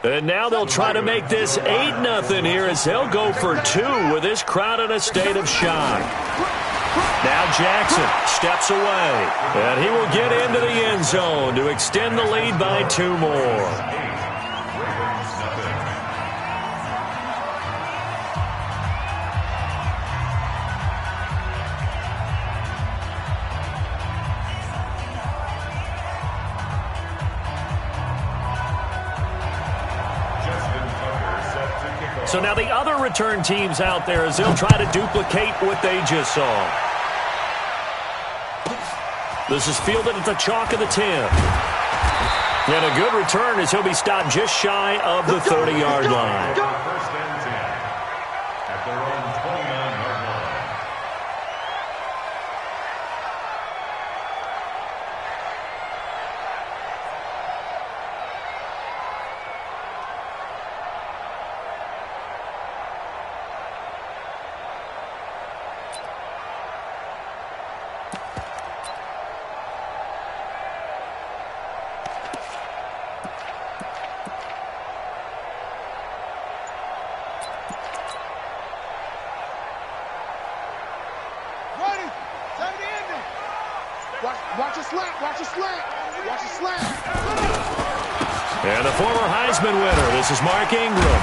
And now they'll try to make this 8-0 here as they'll go for 2 with this crowd in a state of shock. Now Jackson steps away, and he will get into the end zone to extend the lead by 2 more. So now the other return teams out there as they'll try to duplicate what they just saw. This is fielded at the chalk of the 10. And a good return as he'll be stopped just shy of the 30-yard line. First and 10 at their own 29-yard line. Watch a slant. Watch a slant. Watch a slant. And the former Heisman winner, this is Mark Ingram.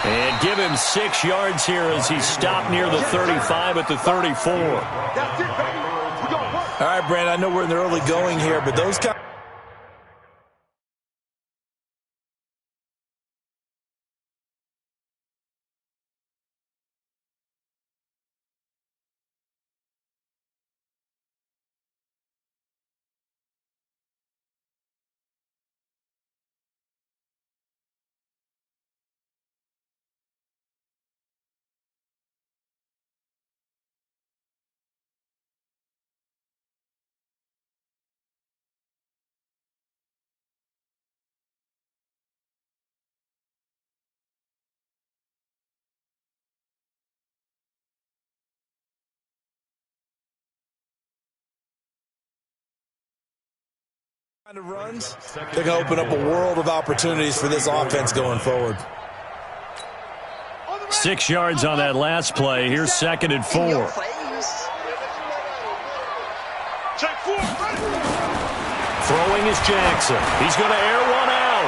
And give him 6 yards here as he's stopped near the 35 at the 34. That's it, baby. We gonna work. All right, Brandon, I know we're in the early going here, but those kind of runs, they're going to open up a world of opportunities for this offense going forward. 6 yards on that last play. Here's 2nd and 4. Throwing is Jackson. He's going to air one out.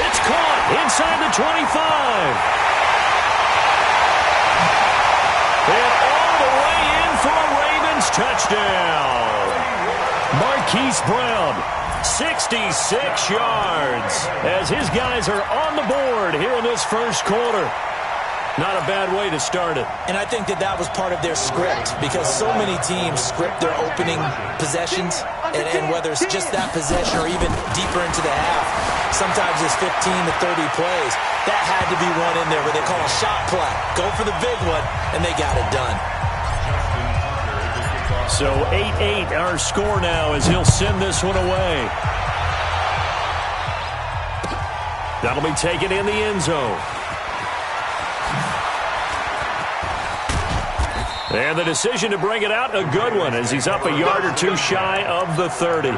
It's caught inside the 25. And all the way in for a Ravens touchdown. Marquise Brown, 66 yards, as his guys are on the board here in this first quarter. Not a bad way to start it. And I think that was part of their script, because so many teams script their opening possessions, and whether it's just that possession or even deeper into the half, sometimes it's 15 to 30 plays. That had to be one in there where they call a shot play. Go for the big one, and they got it done. So 8-8 our score now as he'll send this one away. That'll be taken in the end zone. And the decision to bring it out, a good one, as he's up a yard or 2 shy of the 30.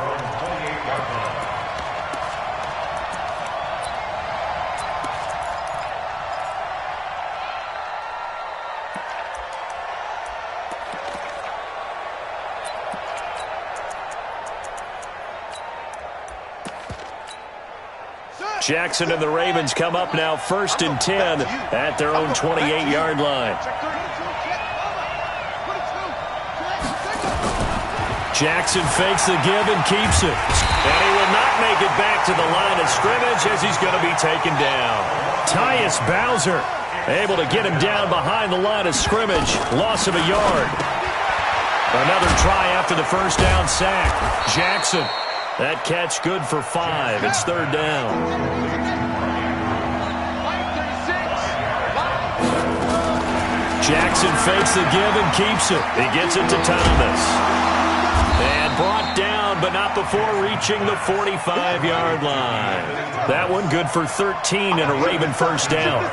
Jackson and the Ravens come up now 1st and 10 at their own 28-yard line. Jackson fakes the give and keeps it. And he will not make it back to the line of scrimmage as he's going to be taken down. Tyus Bowser able to get him down behind the line of scrimmage. Loss of a yard. Another try after the first down sack. Jackson. That catch good for 5. It's 3rd down. Jackson fakes the give and keeps it. He gets it to Thomas. And brought down, but not before reaching the 45-yard line. That one good for 13 and a Raven first down.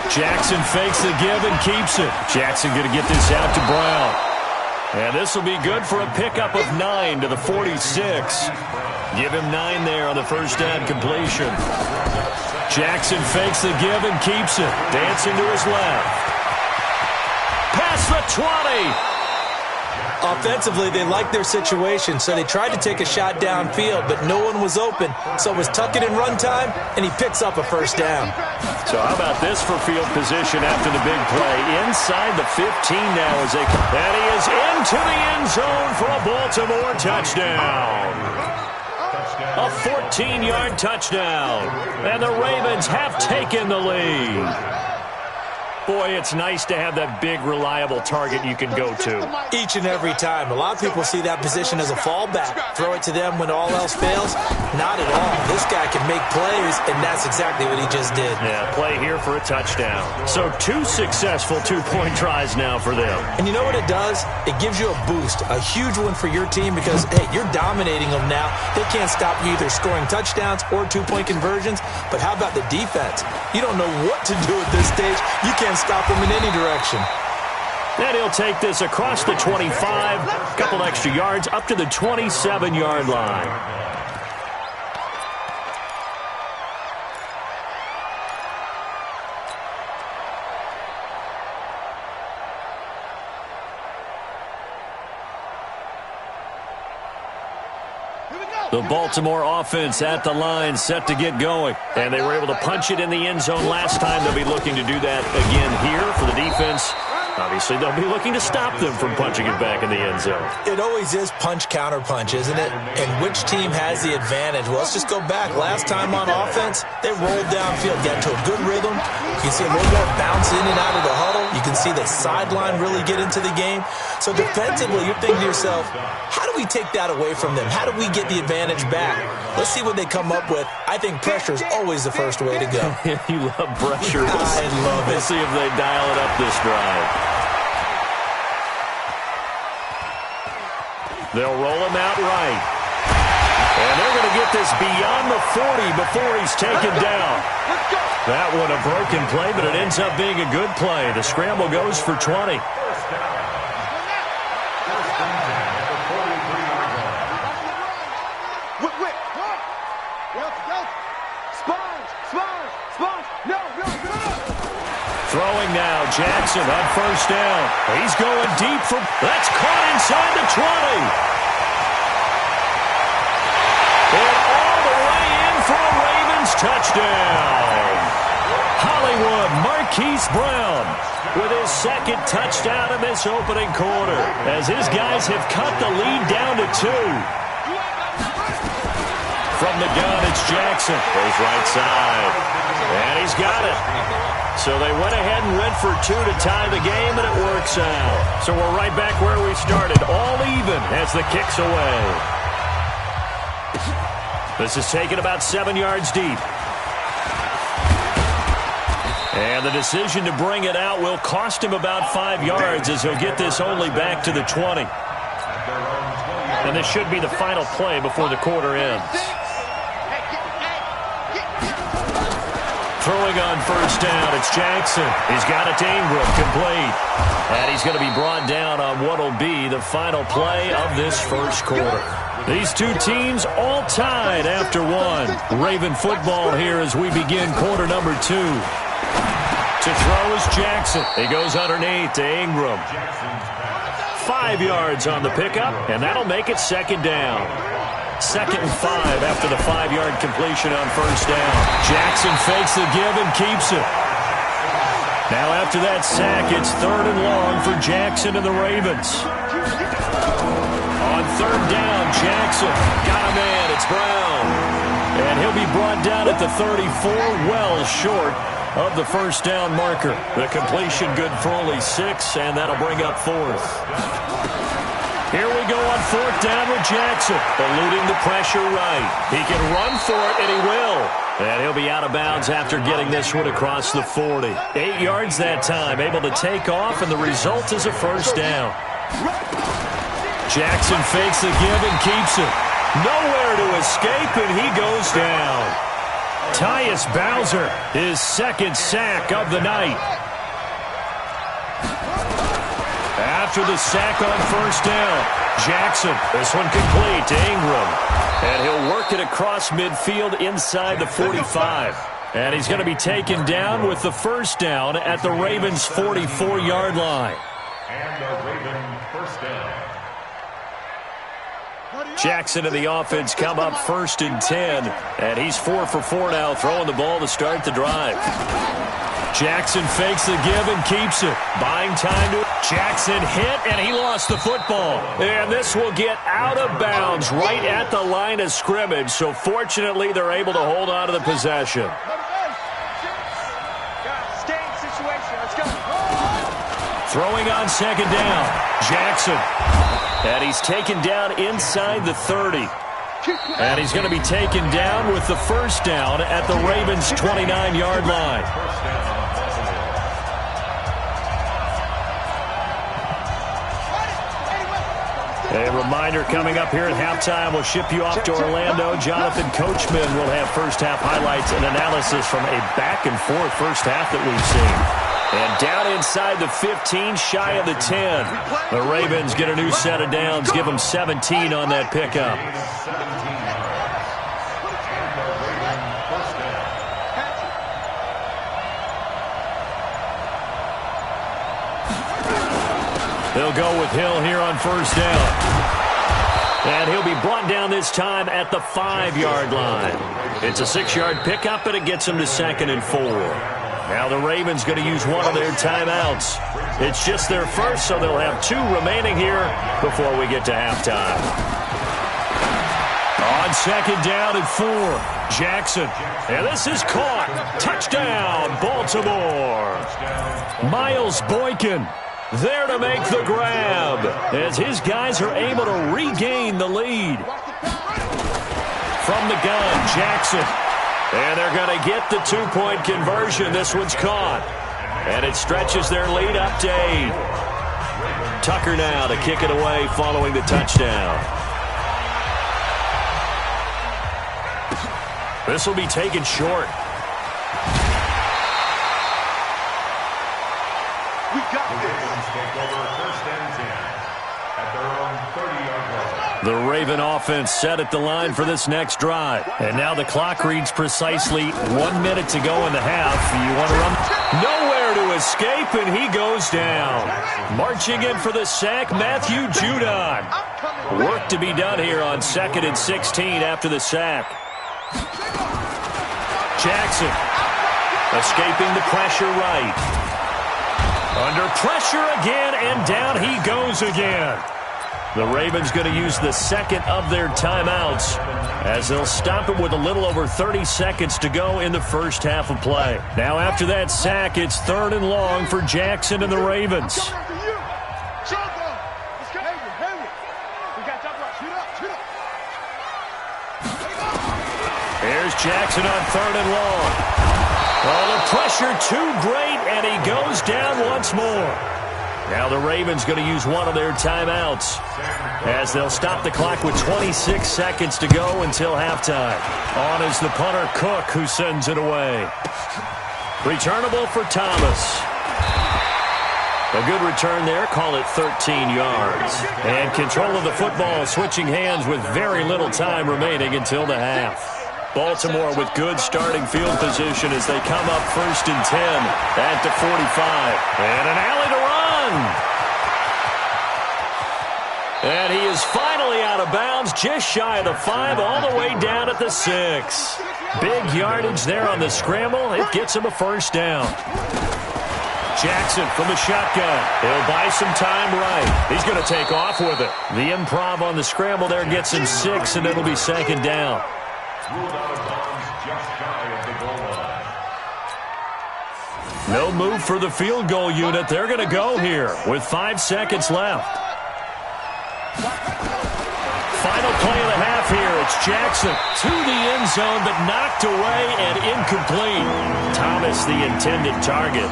Jackson fakes the give and keeps it. Jackson going to get this out to Brown. And this will be good for a pickup of 9 to the 46. Give him 9 there on the first down completion. Jackson fakes the give and keeps it. Dancing to his left. Past the 20. Offensively, they liked their situation, so they tried to take a shot downfield, but no one was open. So it was tuck it in run time, and he picks up a first down. So how about this for field position after the big play? Inside the 15 now as and he is into the end zone for a Baltimore touchdown. A 14-yard touchdown. And the Ravens have taken the lead. Boy, it's nice to have that big, reliable target you can go to. Each and every time. A lot of people see that position as a fallback. Throw it to them when all else fails. Not at all. This guy can make plays, and that's exactly what he just did. Yeah, play here for a touchdown. So 2 successful two-point tries now for them. And you know what it does? It gives you a boost, a huge one for your team because, hey, you're dominating them now. They can't stop you either scoring touchdowns or two-point conversions. But how about the defense? You don't know what to do at this stage. You can't stop him in any direction. And he'll take this across the 25, a couple extra yards up to the 27-yard line. The Baltimore offense at the line, set to get going. And they were able to punch it in the end zone last time. They'll be looking to do that again here for the defense. Obviously, they'll be looking to stop them from punching it back in the end zone. It always is punch-counter-punch, isn't it? And which team has the advantage? Well, let's just go back. Last time on offense, they rolled downfield, got to a good rhythm. You can see a little more bounce in and out of the huddle. You can see the sideline really get into the game. So defensively, you're thinking to yourself, how do we take that away from them? How do we get the advantage back? Let's see what they come up with. I think pressure is always the first way to go. You love pressure. I love it. We'll see if they dial it up this drive. They'll roll him out right. And they're going to get this beyond the 40 before he's taken down. That one a broken play, but it ends up being a good play. The scramble goes for 20. Throwing now, Jackson on first down. He's going deep for... That's caught inside the 20. And all the way in for a Ravens touchdown. Hollywood Marquise Brown with his second touchdown in this opening quarter as his guys have cut the lead down to 2. From the gun, it's Jackson. Goes right side. And he's got it. So they went ahead and went for 2 to tie the game, and it works out. So we're right back where we started, all even as the kick's away. This is taken about 7 yards deep. And the decision to bring it out will cost him about 5 yards as he'll get this only back to the 20. And this should be the final play before the quarter ends. Throwing on first down, it's Jackson. He's got it to Ingram, complete. And he's going to be brought down on what will be the final play of this first quarter. These two teams all tied after one. Raven football here as we begin quarter number 2. To throw is Jackson. He goes underneath to Ingram. 5 yards on the pickup, and that'll make it second down. 2nd and 5 after the 5-yard completion on first down. Jackson fakes the give and keeps it. Now after that sack, it's 3rd and long for Jackson and the Ravens. On 3rd down, Jackson got a man. It's Brown. And he'll be brought down at the 34, well short of the first down marker. The completion good for only 6, and that'll bring up 4th. Here we go on 4th down with Jackson, eluding the pressure right. He can run for it, and he will. And he'll be out of bounds after getting this one across the 40. 8 yards that time, able to take off, and the result is a first down. Jackson fakes the give and keeps it. Nowhere to escape, and he goes down. Tyus Bowser, his 2nd sack of the night. after the sack on first down. Jackson, this one complete to Ingram. And he'll work it across midfield inside the 45. And he's going to be taken down with the first down at the Ravens' 44-yard line. And the Ravens first down. Jackson and the offense come up 1st and 10. And he's 4 for 4 now, throwing the ball to start the drive. Jackson fakes the give and keeps it. Buying time to Jackson hit, and he lost the football. And this will get out of bounds right at the line of scrimmage. So fortunately, they're able to hold on to the possession. Throwing on second down. Jackson. And he's taken down inside the 30. And he's going to be taken down with the first down at the Ravens' 29-yard line. A reminder coming up here at halftime, we'll ship you off to Orlando. Jonathan Coachman will have first-half highlights and analysis from a back-and-forth first half that we've seen. And down inside the 15, shy of the 10. The Ravens get a new set of downs, give them 17 on that pickup. They'll go with Hill here on first down. And he'll be brought down this time at the 5-yard line. It's a 6-yard pickup, and it gets him to 2nd and 4. Now the Ravens going to use one of their timeouts. It's just their first, so they'll have 2 remaining here before we get to halftime. On second down and 4, Jackson. And this is caught. Touchdown, Baltimore. Miles Boykin there to make the grab as his guys are able to regain the lead. From the gun, Jackson. And they're going to get the 2-point conversion. This one's caught. And it stretches their lead up to 8. Tucker now to kick it away following the touchdown. This will be taken short. We got this. Take over 1st and 10 at their own 30-yard line. The Raven offense set at the line for this next drive. And now the clock reads precisely 1 minute to go in the half. You want to run? Nowhere to escape, and he goes down. Marching in for the sack, Matthew Judon. Work to be done here on 2nd and 16 after the sack. Jackson escaping the pressure right. Under pressure again, and down he goes again. The Ravens going to use the second of their timeouts as they'll stop it with a little over 30 seconds to go in the first half of play. Now after that sack, it's 3rd and long for Jackson and the Ravens. Here's Jackson on 3rd and long. Oh, the pressure too great, and he goes down once more. Now the Ravens going to use one of their timeouts as they'll stop the clock with 26 seconds to go until halftime. On is the punter, Cook, who sends it away. Returnable for Thomas. A good return there, call it 13 yards. And control of the football switching hands with very little time remaining until the half. Baltimore with good starting field position as they come up 1st and 10 at the 45. And an alley to run. And he is finally out of bounds, just shy of the 5, all the way down at the 6. Big yardage there on the scramble. It gets him a first down. Jackson from the shotgun. He'll buy some time right. He's going to take off with it. The improv on the scramble there gets him 6, and it'll be 2nd down. Ruled out of bounds just shy of the goal line. No move for the field goal unit. They're going to go here with 5 seconds left. Final play of the half here. It's Jackson to the end zone, but knocked away and incomplete. Thomas, the intended target.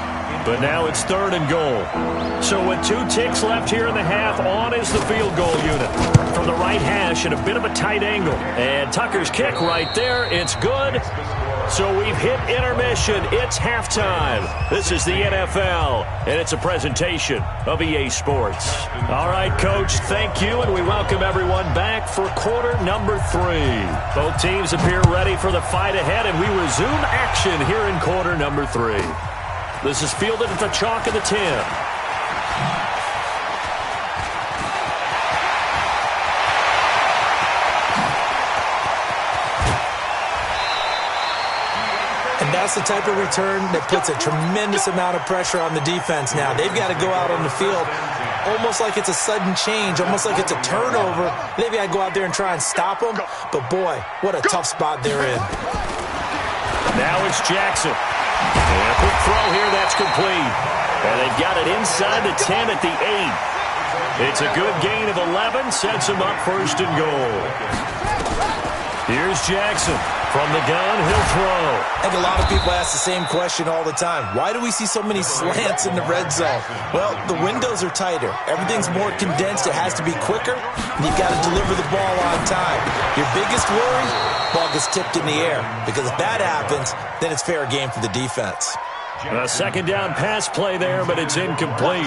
But now it's 3rd and goal. So with 2 ticks left here in the half, on is the field goal unit. From the right hash at a bit of a tight angle. And Tucker's kick right there. It's good. So we've hit intermission. It's halftime. This is the NFL, and it's a presentation of EA Sports. All right, Coach, thank you, and we welcome everyone back for quarter number 3. Both teams appear ready for the fight ahead, and we resume action here in quarter number 3. This is fielded at the chalk of the 10. And that's the type of return that puts a tremendous amount of pressure on the defense now. They've got to go out on the field almost like it's a sudden change, almost like it's a turnover. Maybe I go out there and try and stop them, but boy, what a tough spot they're in. Now it's Jackson. And a quick throw here, that's complete. And they've got it inside the 10 at the 8. It's a good gain of 11, sets him up 1st and goal. Here's Jackson. From the gun, he'll throw. I think a lot of people ask the same question all the time. Why do we see so many slants in the red zone? Well, the windows are tighter. Everything's more condensed. It has to be quicker, and you've got to deliver the ball on time. Your biggest worry, ball gets tipped in the air. Because if that happens, then it's fair game for the defense. A 2nd down pass play there, but it's incomplete.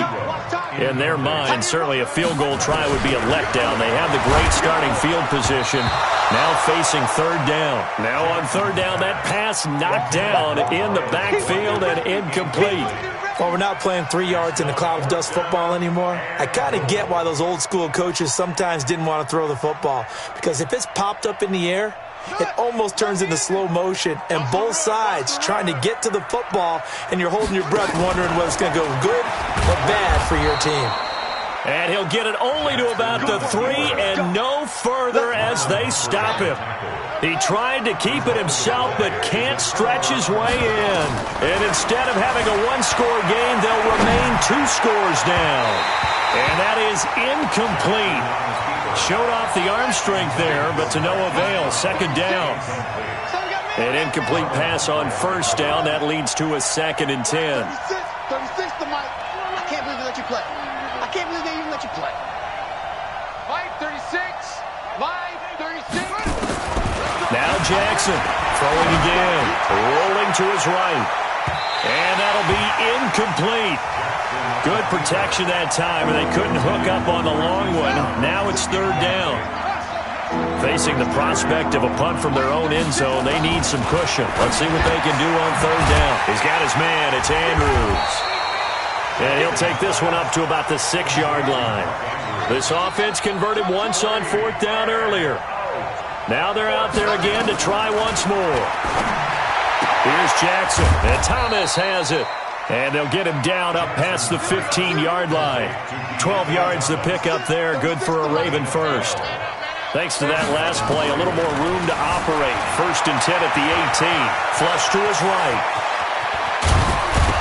In their mind, certainly a field goal try would be a letdown. They have the great starting field position. Now facing 3rd down. Now on 3rd down, that pass knocked down in the backfield and incomplete. Well, we're not playing 3 yards in a cloud of dust football anymore. I kind of get why those old school coaches sometimes didn't want to throw the football. Because if it's popped up in the air, it almost turns into slow motion, and both sides trying to get to the football, and you're holding your breath wondering whether it's going to go good or bad for your team. And he'll get it only to about the 3 and no further as they stop him. He tried to keep it himself but can't stretch his way in. And instead of having a 1-score game, they'll remain 2 scores down. And that is incomplete. Showed off the arm strength there, but to no avail. 2nd down. An incomplete pass on 1st down. That leads to a 2nd and 10. 36 to Mike. I can't believe they let you play. I can't believe they even let you play. Mike, 36. Mike, 36. Now Jackson throwing again. Rolling to his right. And that'll be incomplete. Good protection that time, and they couldn't hook up on the long one. Now it's 3rd down. Facing the prospect of a punt from their own end zone, they need some cushion. Let's see what they can do on 3rd down. He's got his man. It's Andrews. And he'll take this one up to about the 6-yard line. This offense converted once on 4th down earlier. Now they're out there again to try once more. Here's Jackson, and Thomas has it. And they'll get him down up past the 15-yard line. 12 yards to pick up there. Good for a Raven first. Thanks to that last play, a little more room to operate. 1st and 10 at the 18. Flush to his right.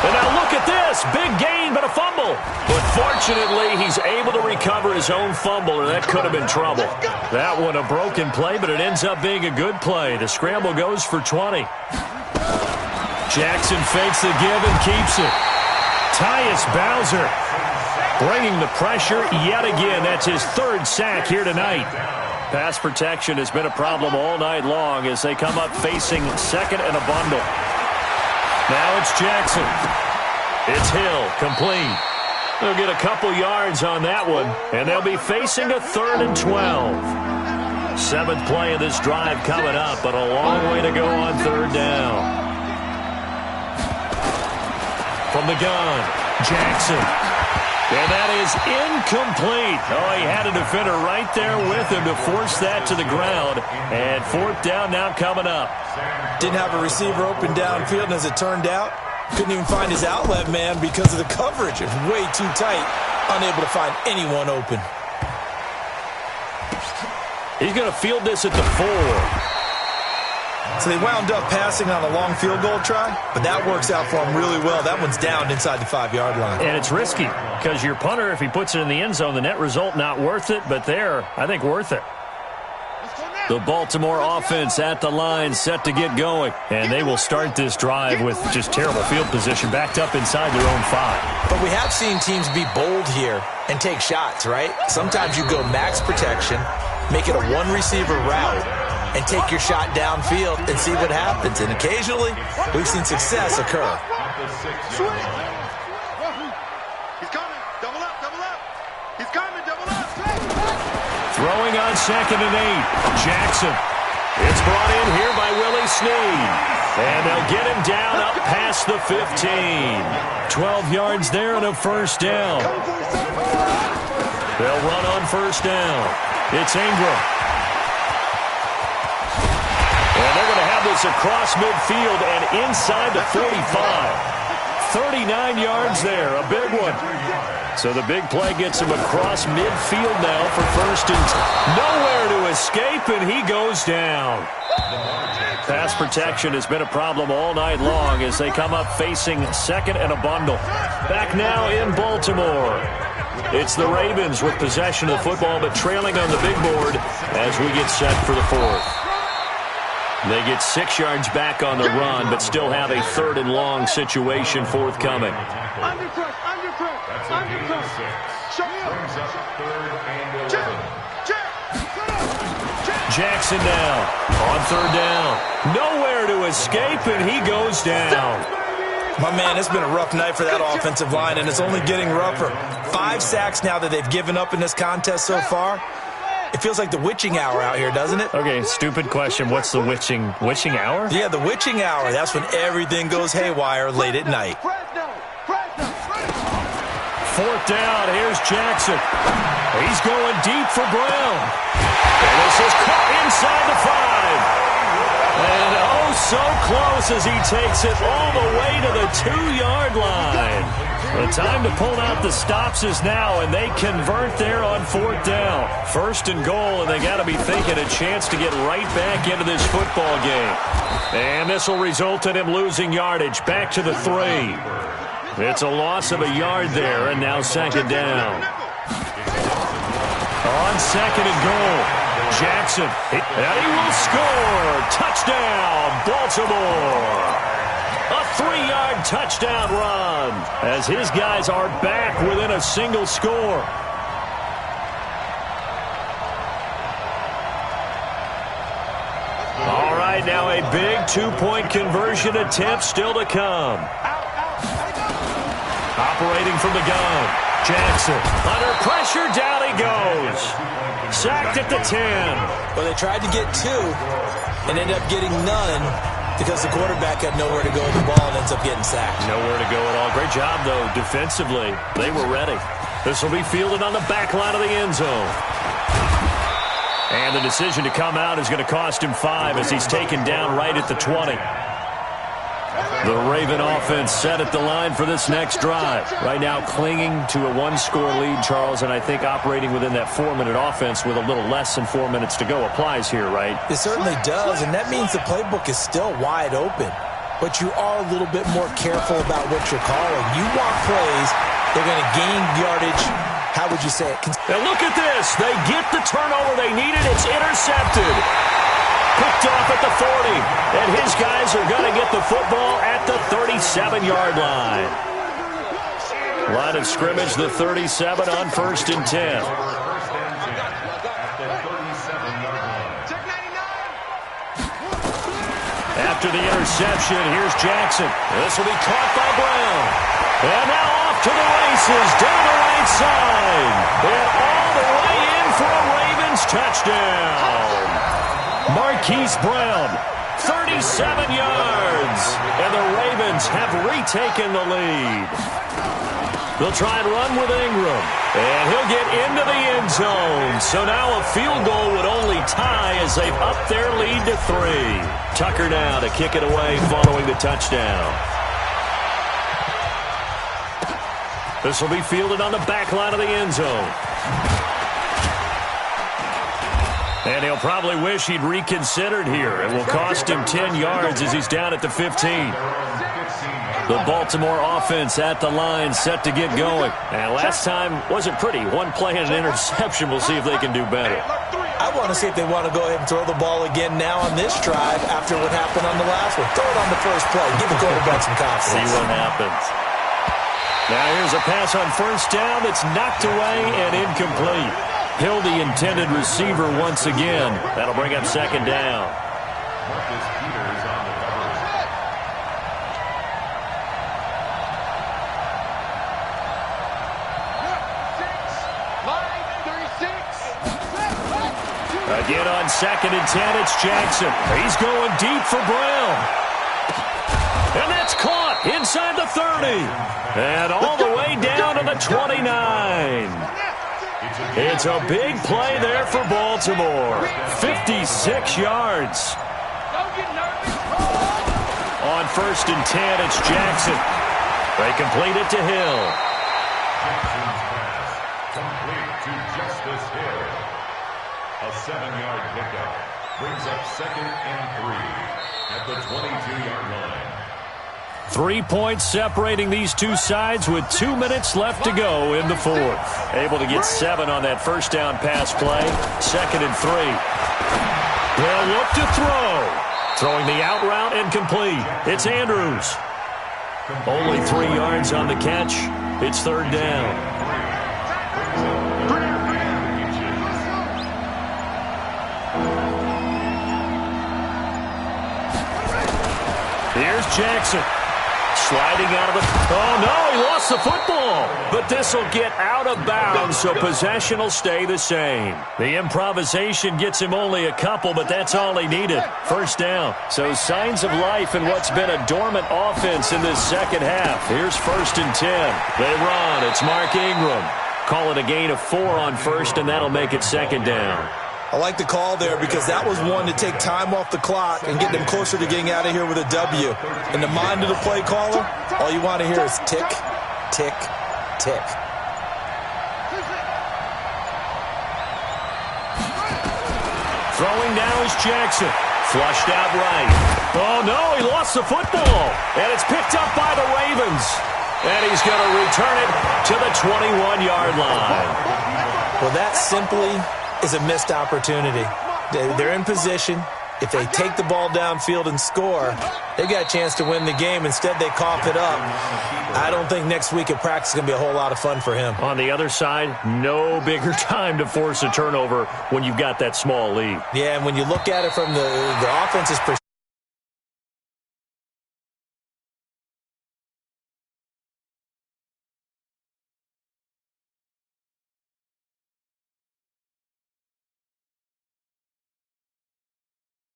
And now look at this. Big gain, but a fumble. But fortunately, he's able to recover his own fumble, or that could have been trouble. That one a broken play, but it ends up being a good play. The scramble goes for 20. Jackson fakes the give and keeps it. Tyus Bowser bringing the pressure yet again. That's his 3rd sack here tonight. Pass protection has been a problem all night long as they come up facing 2nd and a bundle. Now it's Jackson. It's Hill, complete. They'll get a couple yards on that one, and they'll be facing a 3rd and 12. 7th play of this drive coming up, but a long way to go on 3rd down. From the gun, Jackson. And that is incomplete. Oh, he had a defender right there with him to force that to the ground. And 4th down now coming up. Didn't have a receiver open downfield, and as it turned out, couldn't even find his outlet man because of the coverage. It was way too tight, unable to find anyone open. He's going to field this at the 4. So they wound up passing on a long field goal try, but that works out for them really well. That one's down inside the 5-yard line. And it's risky because your punter, if he puts it in the end zone, the net result not worth it, but there, I think worth it. Let's go now. The Baltimore offense at the line, set to get going. And they will start this drive with just terrible field position, backed up inside their own 5. But we have seen teams be bold here and take shots, right? Sometimes you go max protection, make it a one-receiver route, and take your shot downfield and see what happens. And occasionally, we've seen success occur. He's coming. Double up, double up. He's coming, double up. Throwing on 2nd and 8. Jackson. It's brought in here by Willie Snead. And they'll get him down up past the 15. 12 yards there and a first down. They'll run on first down. It's Ingram. And they're going to have this across midfield and inside the 45. 39 yards there, a big one. So the big play gets him across midfield now for first and nowhere to escape, and he goes down. Pass protection has been a problem all night long as they come up facing 2nd and a bundle. Back now in Baltimore. It's the Ravens with possession of the football, but trailing on the big board as we get set for the 4th. They get 6 yards back on the run, but still have a 3rd and long situation forthcoming. Undercut, undercut, undercut. Show Brings up 3rd and 11. Jackson now on 3rd down. Nowhere to escape, and he goes down. My man, it's been a rough night for that offensive line, and it's only getting rougher. 5 sacks now that they've given up in this contest so far. It feels like the witching hour out here, doesn't it? Okay, stupid question. What's the witching hour? Yeah, the witching hour. That's when everything goes haywire late at night. 4th down. Here's Jackson. He's going deep for Brown. And this is caught inside the 5. And oh, so close as he takes it all the way to the 2-yard line. The time to pull out the stops is now, and they convert there on 4th down. 1st and goal, and they got to be thinking a chance to get right back into this football game. And this will result in him losing yardage back to the 3. It's a loss of a yard there, and now 2nd down. On 2nd and goal, Jackson, and he will score. Touchdown, Baltimore. A 3-yard touchdown run as his guys are back within a single score. All right, now a big 2-point conversion attempt still to come. Operating from the gun, Jackson under pressure, down he goes. Sacked at the 10. Well, they tried to get 2 and ended up getting none, because the quarterback had nowhere to go with the ball and ends up getting sacked. Nowhere to go at all. Great job, though, defensively. They were ready. This will be fielded on the back line of the end zone. And the decision to come out is going to cost him 5 as he's taken down right at the 20. The Raven offense set at the line for this next drive. Right now clinging to a 1-score lead, Charles, and I think operating within that 4-minute offense with a little less than 4 minutes to go applies here, right? It certainly does, and that means the playbook is still wide open. But you are a little bit more careful about what you're calling. You want plays, they're going to gain yardage. How would you say it? Now look at this. They get the turnover they needed. It's intercepted. Picked off at the 40, and his guys are going to get the football at the 37-yard line. Line of scrimmage, the 37 on 1st and 10. After the interception, here's Jackson. This will be caught by Brown. And now off to the races, down the right side. And all the way in for a Ravens touchdown. Marquise Brown, 37 yards, and the Ravens have retaken the lead. They'll try and run with Ingram, and he'll get into the end zone. So now a field goal would only tie as they've upped their lead to 3. Tucker now to kick it away following the touchdown. This will be fielded on the back line of the end zone. And he'll probably wish he'd reconsidered here. It will cost him 10 yards as he's down at the 15. The Baltimore offense at the line, set to get going. And last time wasn't pretty. 1 play and an interception. We'll see if they can do better. I want to see if they want to go ahead and throw the ball again now on this drive after what happened on the last one. Throw it on the first play. Give the quarterback some confidence. See what happens. Now here's a pass on first down that's knocked away and incomplete. Hill, the intended receiver once again. That'll bring up second down. Marcus Peters on the coverage. Again on 2nd and 10, it's Jackson. He's going deep for Brown. And that's caught inside the 30. And all the way down to the 29. It's a big play there for Baltimore. 56 yards. On 1st and 10, it's Jackson. They complete it to Hill. Jackson's pass complete to Justice Hill. A 7-yard pickup brings up 2nd and 3 at the 22-yard line. 3 points separating these two sides with 2 minutes left to go in the fourth. Able to get 7 on that first down pass play. 2nd and 3. They'll look to throw. Throwing the out route and complete. It's Andrews. Only 3 yards on the catch. It's 3rd down. Here's Jackson. Sliding out of the... Oh, no, he lost the football. But this will get out of bounds, so possession will stay the same. The improvisation gets him only a couple, but that's all he needed. First down. So signs of life in what's been a dormant offense in this second half. Here's 1st and 10. They run. It's Mark Ingram. Call it a gain of 4 on first, and that'll make it 2nd down. I like the call there because that was one to take time off the clock and get them closer to getting out of here with a W. In the mind of the play caller, all you want to hear is tick, tick, tick. Throwing now is Jackson. Flushed out right. Oh, no, he lost the football. And it's picked up by the Ravens. And he's going to return it to the 21-yard line. Well, that simply is a missed opportunity. They're in position. If they take the ball downfield and score, they've got a chance to win the game. Instead, they cough it up. I don't think next week at practice is going to be a whole lot of fun for him. On the other side, no bigger time to force a turnover when you've got that small lead. Yeah, and when you look at it from the offense's perspective,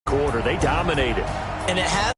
quarter, they dominated. and it has